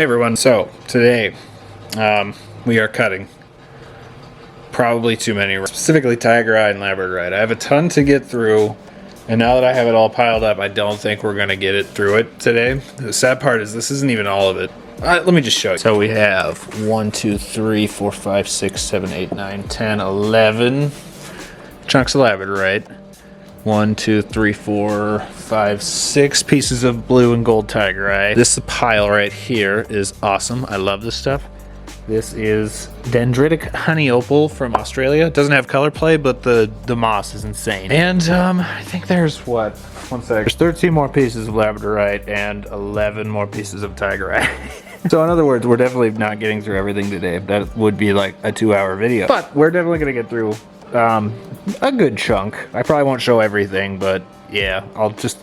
Hey everyone, so today we are cutting probably too many, specifically Tigereye and Labradorite. I have a ton to get through, and now that I have it all piled up, I don't think we're going to get it through it today. The sad part is this isn't even all of it. Let me just show you. So we have 1, 2, 3, 4, 5, 6, 7, 8, 9, 10, 11 chunks of Labradorite. 1, 2, 3, 4, 5, 6 pieces of blue and gold Tigereye. This pile right here is awesome. I love this stuff. This is Dendritic honey opal from Australia. It doesn't have color play, but the moss is insane. And I think there's what? One sec. There's 13 more pieces of Labradorite and 11 more pieces of Tigereye. So in other words, we're definitely not getting through everything today. That would be like a 2-hour video. But we're definitely gonna get through a good chunk. I probably won't show everything, but yeah, I'll just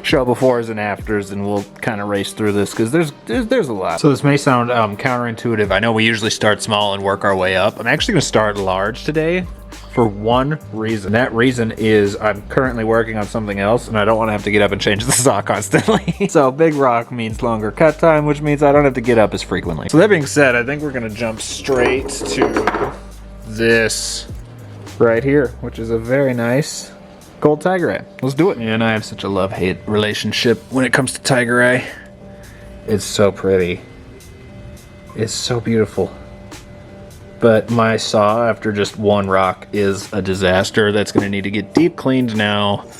show befores and afters, and we'll kind of race through this because there's a lot. So this may sound counterintuitive. I know we usually start small and work our way up. I'm actually going to start large today for one reason. That reason is I'm currently working on something else, and I don't want to have to get up and change the saw constantly. So big rock means longer cut time, which means I don't have to get up as frequently. So that being said, I think we're going to jump straight to this right here, which is a very nice gold Tigereye. Let's do it. And I have such a love-hate relationship when it comes to Tigereye. It's so pretty. It's so beautiful. But my saw after just one rock is a disaster. That's going to need to get deep cleaned now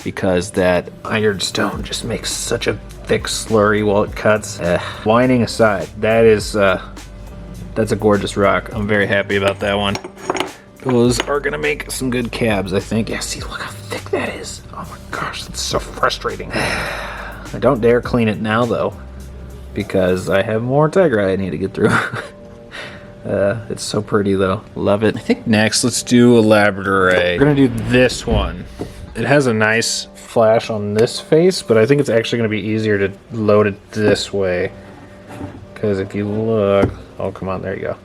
because that ironstone just makes such a thick slurry while it cuts. Whining aside, that's a gorgeous rock. I'm very happy about that one. Those are gonna make some good cabs, I think. Yeah, see, look how thick that is. Oh my gosh, that's so frustrating. I don't dare clean it now, though, because I have more Tigereye I need to get through. It's so pretty, though. Love it. I think next, let's do a Labradorite. We're gonna do this one. It has a nice flash on this face, but I think it's actually gonna be easier to load it this way. Because if you look, oh, come on, there you go.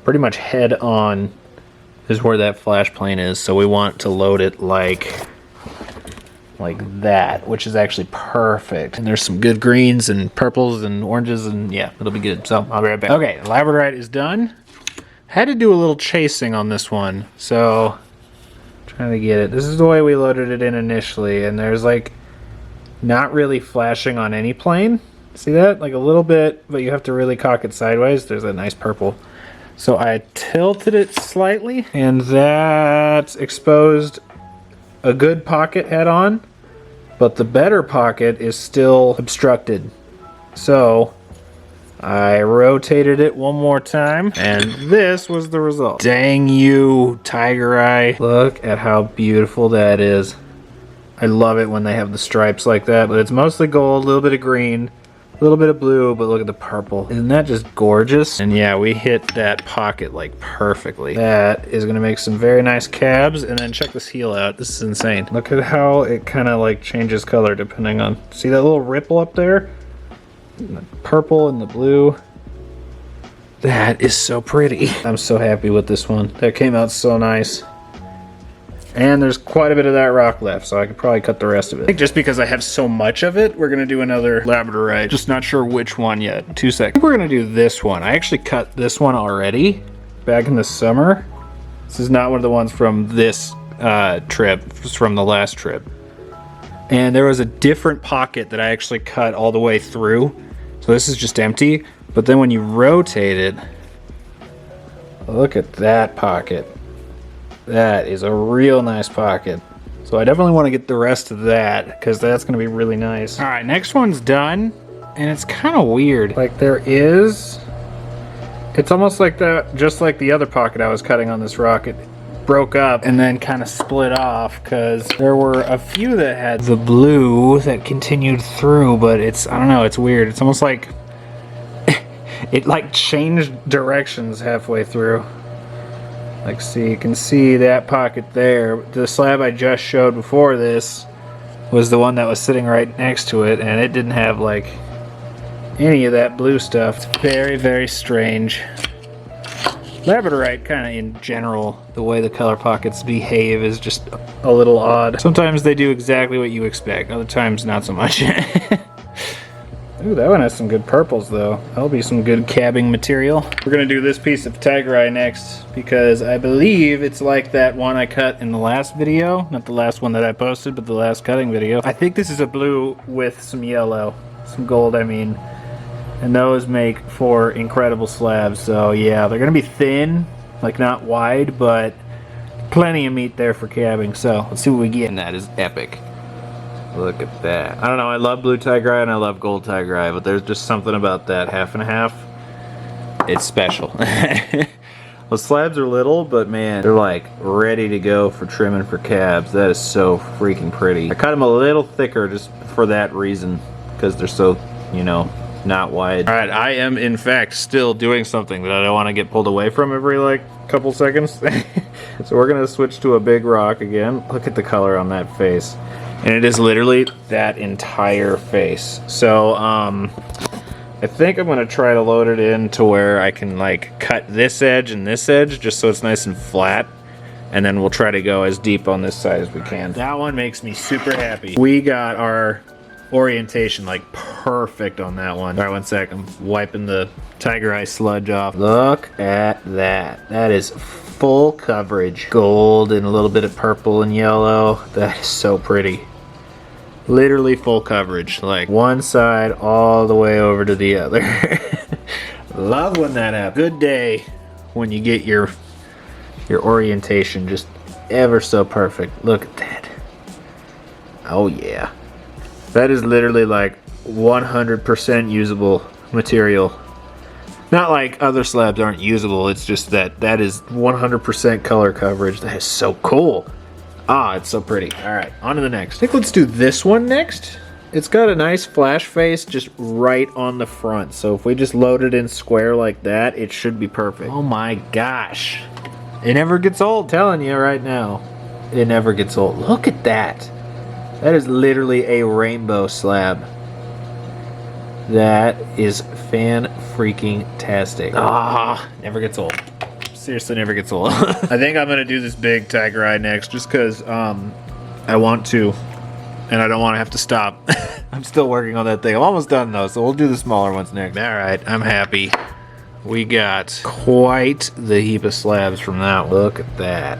Pretty much head on is where that flash plane is, so we want to load it like that, which is actually perfect. And there's some good greens and purples and oranges, and yeah, it'll be good. So I'll be right back. Okay, Labradorite is done. Had to do a little chasing on this one, so trying to get it. This is the way we loaded it in initially, and there's like not really flashing on any plane. See that? Like a little bit, but you have to really cock it sideways. There's that nice purple. So I tilted it slightly, and that exposed a good pocket head on, but the better pocket is still obstructed. So I rotated it one more time, and this was the result. Dang you, Tigereye. Look at how beautiful that is. I love it when they have the stripes like that, but it's mostly gold, a little bit of green, a little bit of blue, but look at the purple. Isn't that just gorgeous? And yeah, we hit that pocket like perfectly. That is gonna make some very nice cabs, and then check this heel out. This is insane. Look at how it kind of like changes color depending on, see that little ripple up there? And the purple and the blue. That is so pretty. I'm so happy with this one. That came out so nice. And there's quite a bit of that rock left, so I could probably cut the rest of it. I think just because I have so much of it, we're gonna do another Labradorite. Just not sure which one yet. 2 seconds. I think we're gonna do this one. I actually cut this one already back in the summer. This is not one of the ones from this trip. It's from the last trip. And there was a different pocket that I actually cut all the way through. So this is just empty. But then when you rotate it, look at that pocket. That is a real nice pocket. So I definitely want to get the rest of that because that's going to be really nice. All right, next one's done, and it's kind of weird. Like it's almost like that, just like the other pocket I was cutting on this rock. It broke up and then kind of split off because there were a few that had the blue that continued through, but I don't know, it's weird. It's almost like it like changed directions halfway through. Like, see, you can see that pocket there. The slab I just showed before this was the one that was sitting right next to it, and it didn't have, like, any of that blue stuff. It's very, very strange. Labradorite, kind of in general, the way the color pockets behave is just a little odd. Sometimes they do exactly what you expect, other times not so much. Ooh, that one has some good purples though. That'll be some good cabbing material. We're gonna do this piece of tigerite next because I believe it's like that one I cut in the last video. Not the last one that I posted, but the last cutting video. I think this is a blue with some yellow. Some gold, I mean. And those make for incredible slabs. So yeah, they're gonna be thin, like not wide, but plenty of meat there for cabbing. So let's see what we get. And that is epic. Look at that. I don't know, I love blue tigerite and I love gold tigerite, but there's just something about that half and half. It's special. Well, slabs are little, but man, they're like ready to go for trimming for cabs. That is so freaking pretty. I cut them a little thicker just for that reason, because they're so, you know, not wide. All right, I am in fact still doing something that I don't want to get pulled away from every like couple seconds. So we're gonna switch to a big rock again. Look at the color on that face. And it is literally that entire face. So I think I'm gonna try to load it in to where I can like cut this edge and this edge just so it's nice and flat. And then we'll try to go as deep on this side as we can. That one makes me super happy. We got our orientation like perfect on that one. All right, 1 sec, I'm wiping the tigerite sludge off. Look at that. That is full coverage. Gold and a little bit of purple and yellow. That is so pretty. Literally full coverage, like one side all the way over to the other. Love when that happens. Good day when you get your orientation just ever so perfect. Look at that. Oh yeah. That is literally like 100% usable material. Not like other slabs aren't usable, it's just that that is 100% color coverage. That is so cool. Ah, it's so pretty. All right, on to the next. I think let's do this one next. It's got a nice flash face just right on the front. So if we just load it in square like that, it should be perfect. Oh my gosh. It never gets old, telling you right now. It never gets old. Look at that. That is literally a rainbow slab. That is fan-freaking-tastic. Ah, never gets old. Seriously, never gets old. I think I'm gonna do this big tigerite next just because I want to, and I don't want to have to stop. I'm still working on that thing. I'm almost done though, so we'll do the smaller ones next. All right, I'm happy. We got quite the heap of slabs from that one. Look at that.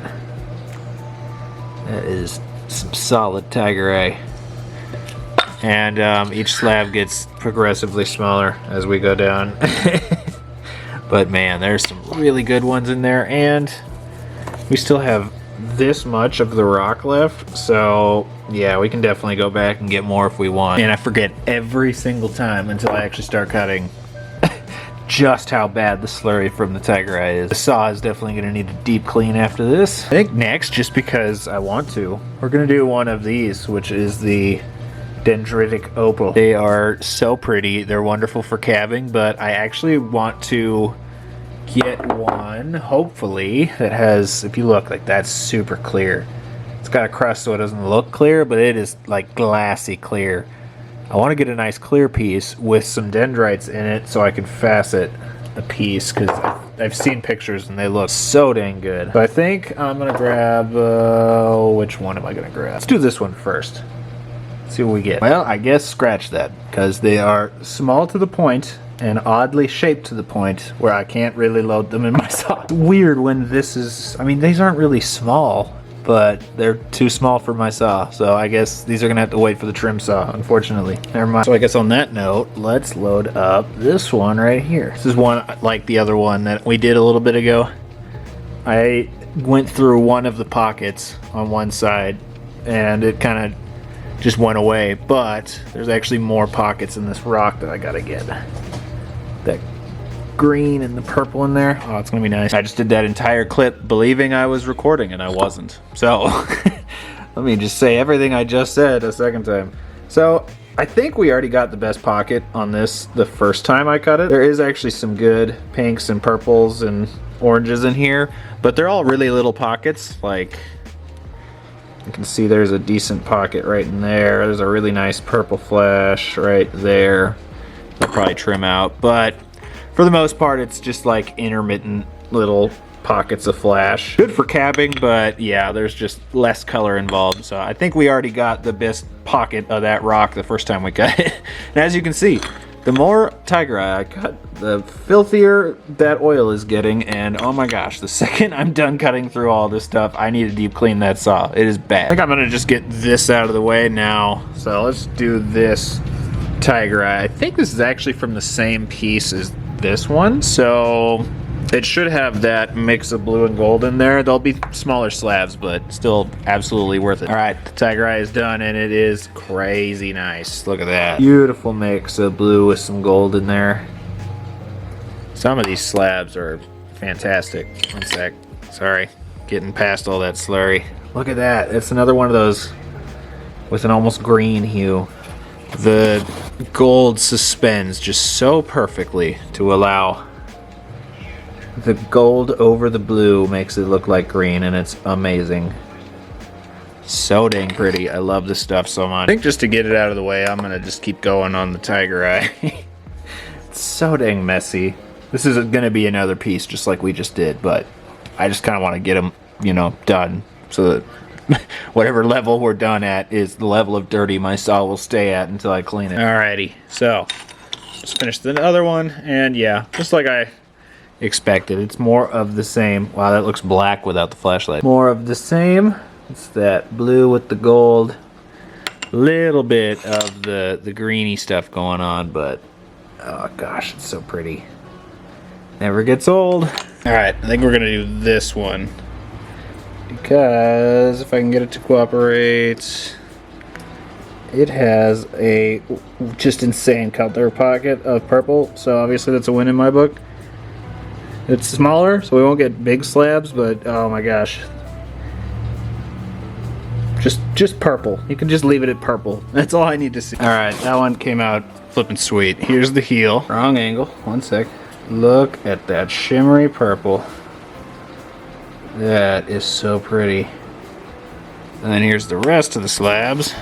That is some solid tigerite. And each slab gets progressively smaller as we go down. But man, there's some really good ones in there, and we still have this much of the rock left, so yeah, we can definitely go back and get more if we want. And I forget every single time until I actually start cutting just how bad the slurry from the tigerite is. The saw is definitely going to need a deep clean after this. I think next, just because I want to, we're going to do one of these, which is the Dendritic opal. They are so pretty. They're wonderful for cabbing, but I actually want to get one, hopefully, that has, if you look, like that's super clear. It's got a crust so it doesn't look clear, but it is like glassy clear. I want to get a nice clear piece with some dendrites in it so I can facet a piece, because I've seen pictures and they look so dang good. So I think I'm going to grab, which one am I going to grab? Let's do this one first. See what we get. Well, I guess scratch that, because they are small to the point and oddly shaped to the point where I can't really load them in my saw. It's weird when this is, I mean, these aren't really small, but they're too small for my saw, so I guess these are gonna have to wait for the trim saw, unfortunately. Never mind. So I guess on that note, let's load up this one right here. This is one like the other one that we did a little bit ago. I went through one of the pockets on one side and it kind of just went away, but there's actually more pockets in this rock that I gotta get. That green and the purple in there. Oh, it's gonna be nice. I just did that entire clip believing I was recording and I wasn't. So let me just say everything I just said a second time. So I think we already got the best pocket on this the first time I cut it. There is actually some good pinks and purples and oranges in here, but they're all really little pockets. Like, you can see there's a decent pocket right in there. There's a really nice purple flash right there. I'll probably trim out, but for the most part, it's just like intermittent little pockets of flash. Good for cabbing, but yeah, there's just less color involved. So I think we already got the best pocket of that rock the first time we cut it. And as you can see, The more tiger eye I cut, the filthier that oil is getting, and oh my gosh, the second I'm done cutting through all this stuff, I need to deep clean that saw. It is bad. I think I'm gonna just get this out of the way now. So let's do this tiger eye. I think this is actually from the same piece as this one, so it should have that mix of blue and gold in there. There'll be smaller slabs, but still absolutely worth it. All right, the tiger eye is done, and it is crazy nice. Look at that. Beautiful mix of blue with some gold in there. Some of these slabs are fantastic. One sec. Sorry, getting past all that slurry. Look at that. It's another one of those with an almost green hue. The gold suspends just so perfectly to allow the gold over the blue, makes it look like green, and it's amazing. So dang pretty. I love this stuff so much. I think just to get it out of the way, I'm gonna just keep going on the tiger eye. It's so dang messy. This is gonna be another piece just like we just did, but I just kind of want to get them, you know, done so that whatever level we're done at is the level of dirty my saw will stay at until I clean it. Alrighty, so let's finish the other one, and yeah, just like I expected, it's more of the same. Wow, that looks black without the flashlight. More of the same. It's that blue with the gold. Little bit of the greeny stuff going on, but oh gosh, it's so pretty. Never gets old. Alright, I think we're gonna do this one, because if I can get it to cooperate, it has a just insane color pocket of purple, so obviously that's a win in my book. It's smaller, so we won't get big slabs, but oh my gosh. Just purple. You can just leave it at purple. That's all I need to see. Alright, that one came out flippin' sweet. Here's the heel. Wrong angle. One sec. Look at that shimmery purple. That is so pretty. And then here's the rest of the slabs.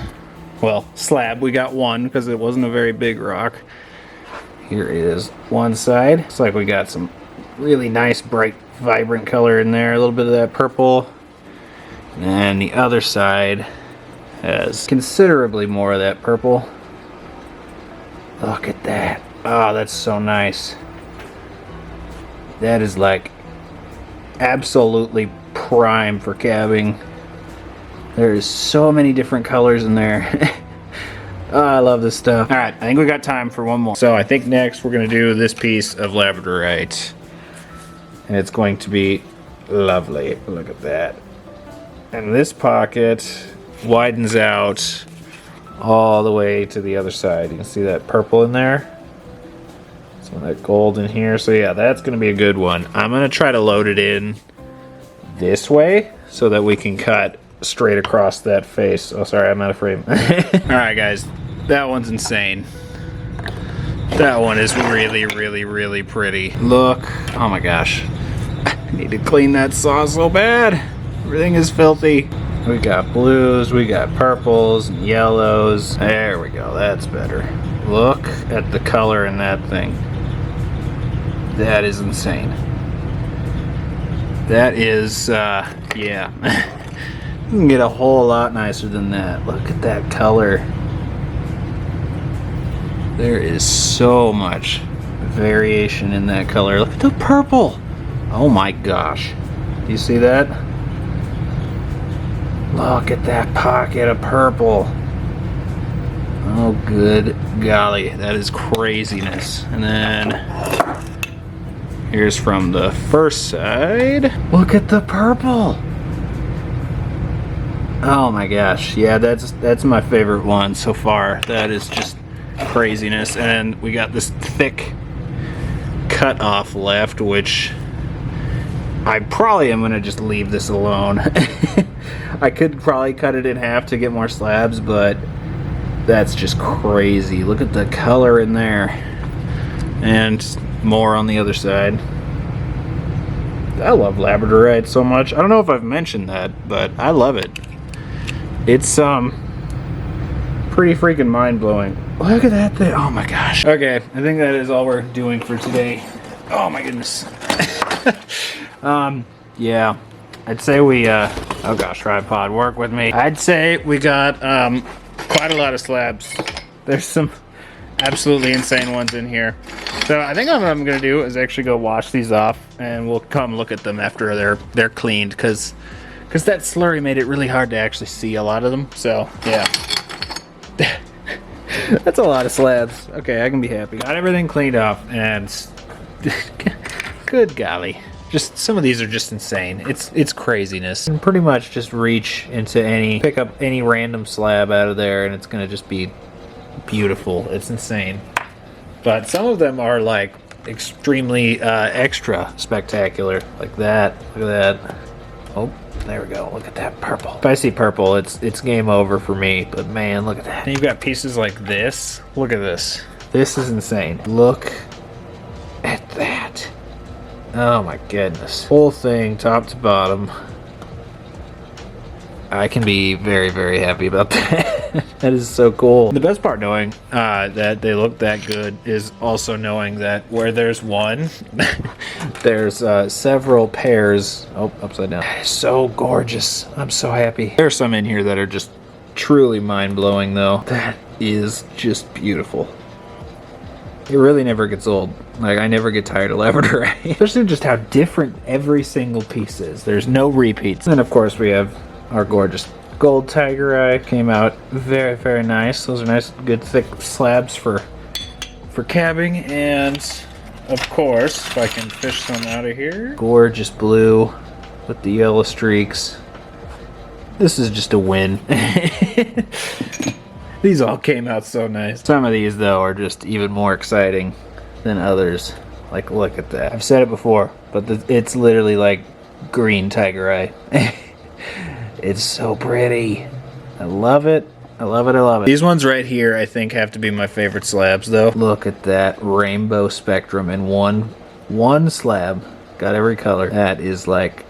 Well, slab, we got one because it wasn't a very big rock. Here is one side. Looks like we got some really nice, bright, vibrant color in there. A little bit of that purple. And the other side has considerably more of that purple. Look at that. Oh, that's so nice. That is like absolutely prime for cabbing. There's so many different colors in there. Oh, I love this stuff. Alright, I think we got time for one more. So I think next we're going to do this piece of Labradorite. And it's going to be lovely. Look at that. And this pocket widens out all the way to the other side. You can see that purple in there. Some of that gold in here. So yeah, that's going to be a good one. I'm going to try to load it in this way so that we can cut straight across that face. Oh, sorry, I'm out of frame. Alright guys, that one's insane. That one is really, really, really pretty. Look. Oh my gosh. I need to clean that saw so bad. Everything is filthy. We got blues, we got purples and yellows. There we go, that's better. Look at the color in that thing. That is insane. That is, yeah. You can get a whole lot nicer than that. Look at that color. There is so much variation in that color. Look at the purple. Oh my gosh. Do you see that? Look at that pocket of purple. Oh good golly, that is craziness. And then here's from the first side. Look at the purple. Oh my gosh, yeah, that's my favorite one so far. That is just craziness. And we got this thick cut off left, which I probably am gonna just leave this alone. I could probably cut it in half to get more slabs, but that's just crazy. Look at the color in there. And more on the other side. I love Labradorite so much. I don't know if I've mentioned that, but I love it. It's pretty freaking mind-blowing. Look at that thing. Oh my gosh. Okay, I think that is all we're doing for today. Oh my goodness. Yeah, I'd say we oh gosh, tripod, work with me. I'd say we got quite a lot of slabs. There's some absolutely insane ones in here. So I think what I'm gonna do is actually go wash these off, and we'll come look at them after they're cleaned, because that slurry made it really hard to actually see a lot of them. So yeah. That's a lot of slabs. Okay, I can be happy. Got everything cleaned off, and good golly. Just some of these are just insane. It's craziness. You can pretty much just reach into pick up any random slab out of there, and it's gonna just be beautiful. It's insane. But some of them are like extremely extra spectacular, like that. Look at that. Oh, there we go. Look at that purple. If I see purple, it's game over for me. But man, look at that. And you've got pieces like this. Look at this. This is insane. Look at that. Oh my goodness. Whole thing, top to bottom. I can be very, very happy about that. That is so cool. The best part knowing that they look that good is also knowing that where there's one, there's several pairs. Oh, upside down. So gorgeous. I'm so happy. There are some in here that are just truly mind-blowing though. That is just beautiful. It really never gets old. Like, I never get tired of Labradorite. Especially just how different every single piece is. There's no repeats. And of course we have our gorgeous gold tiger eye. Came out very, very nice. Those are nice, good, thick slabs for cabbing. And of course, if I can fish some out of here, gorgeous blue with the yellow streaks. This is just a win. These all came out so nice. Some of these though are just even more exciting than others. Like, look at that. I've said it before, but it's literally like green tiger eye. It's so pretty. I love it. I love it. I love it. These ones right here, I think, have to be my favorite slabs, though. Look at that rainbow spectrum in one slab. Got every color. That is like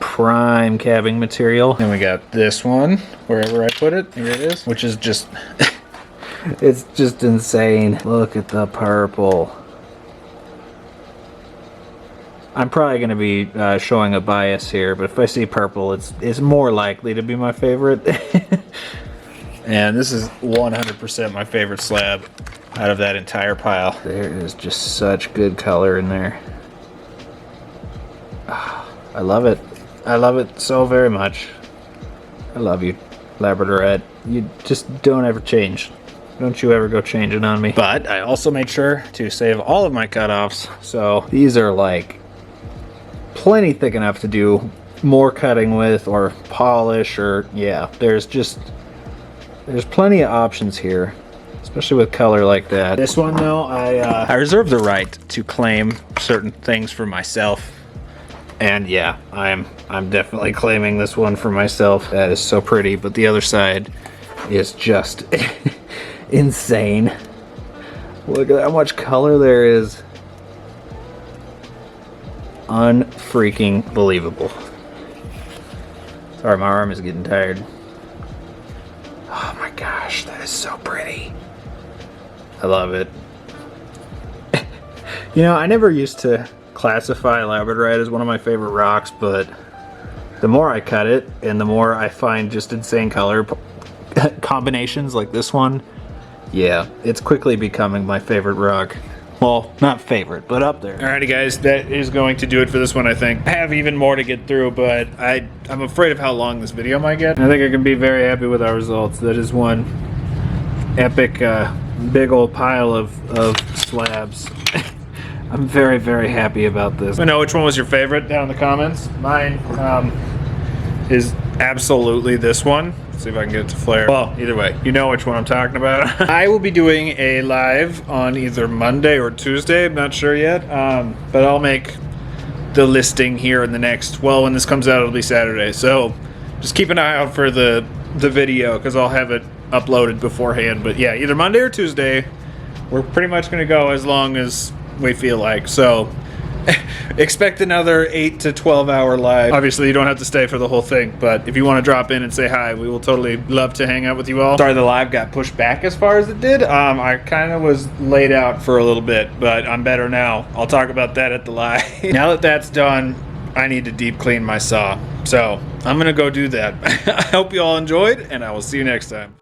prime cabbing material. And we got this one, wherever I put it. Here it is. Which is just... it's just insane. Look at the purple. I'm probably going to be showing a bias here, but if I see purple, it's more likely to be my favorite. And this is 100% my favorite slab out of that entire pile. There is just such good color in there. Oh, I love it. I love it so very much. I love you, Labradorite. You just don't ever change. Don't you ever go changing on me. But I also made sure to save all of my cutoffs, so these are like plenty thick enough to do more cutting with or polish, or yeah, there's plenty of options here, especially with color like that. This one though, I reserve the right to claim certain things for myself, and yeah, I'm definitely claiming this one for myself. That is so pretty, but the other side is just insane. Look at how much color there is. Unfreaking believable. Sorry, my arm is getting tired. Oh my gosh, that is so pretty. I love it. You know, I never used to classify Labradorite as one of my favorite rocks, but the more I cut it and the more I find just insane color combinations like this one, yeah, it's quickly becoming my favorite rock. Well, not favorite, but up there. Alrighty guys, that is going to do it for this one, I think. I have even more to get through, but I'm afraid of how long this video might get. I think I can be very happy with our results. That is one epic, big old pile of slabs. I'm very, very happy about this. Let me know which one was your favorite down in the comments. Mine is absolutely this one. Let's see if I can get it to flare. Well, either way, you know which one I'm talking about. I will be doing a live on either Monday or Tuesday. I'm not sure yet, but I'll make the listing here in the next, well, when this comes out, it'll be Saturday. So just keep an eye out for the video, because I'll have it uploaded beforehand. But yeah, either Monday or Tuesday. We're pretty much going to go as long as we feel like. So expect another 8 to 12 hour live. Obviously you don't have to stay for the whole thing, but if you want to drop in and say hi, we will totally love to hang out with you all. Sorry the live got pushed back as far as it did. I kind of was laid out for a little bit, but I'm better now. I'll talk about that at the live. Now that that's done, I need to deep clean my saw, so I'm gonna go do that. I hope you all enjoyed, and I will see you next time.